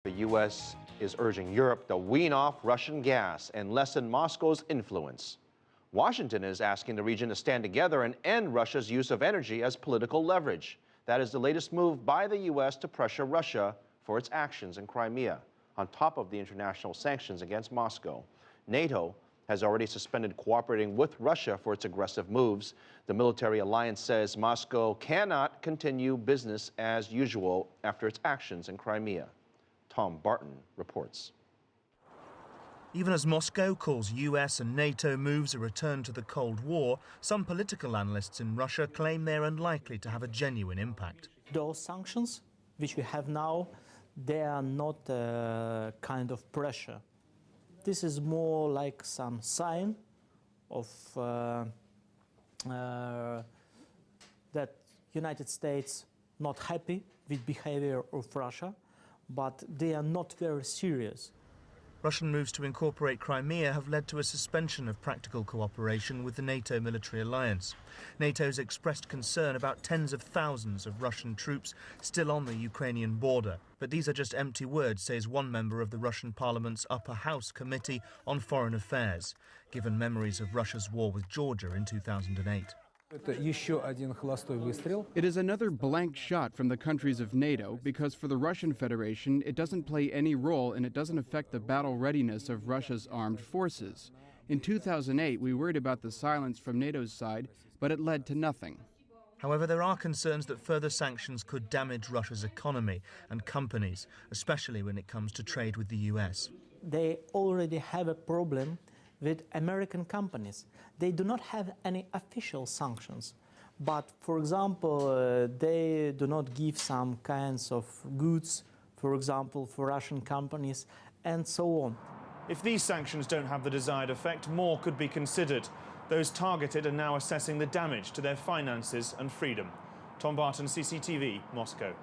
The U.S. is urging Europe to wean off Russian gas and lessen Moscow's influence. Washington is asking the region to stand together and end Russia's use of energy as political leverage. That is the latest move by the U.S. to pressure Russia for its actions in Crimea, on top of the international sanctions against Moscow. NATO has already suspended cooperating with Russia for its aggressive moves. The military alliance says Moscow cannot continue business as usual after its actions in Crimea. Barton reports. Even as Moscow calls US and NATO moves a return to the Cold War, some political analysts in Russia claim they're unlikely to have a genuine impact. Those sanctions which we have now, they are not a kind of pressure. This is more like some sign of that United States not happy with behavior of Russia, but they are not very serious. Russian moves to incorporate Crimea have led to a suspension of practical cooperation with the NATO military alliance. NATO's expressed concern about tens of thousands of Russian troops still on the Ukrainian border. But these are just empty words, says one member of the Russian Parliament's Upper House Committee on Foreign Affairs, given memories of Russia's war with Georgia in 2008. It is another blank shot from the countries of NATO because for the Russian Federation, it doesn't play any role and it doesn't affect the battle readiness of Russia's armed forces. In 2008, we worried about the silence from NATO's side, but it led to nothing. However, there are concerns that further sanctions could damage Russia's economy and companies, especially when it comes to trade with the US. They already have a problem with American companies. They do not have any official sanctions, but for example, they do not give some kinds of goods, for example, for Russian companies, and so on. If these sanctions don't have the desired effect, more could be considered. Those targeted are now assessing the damage to their finances and freedom. Barton, CCTV, Moscow.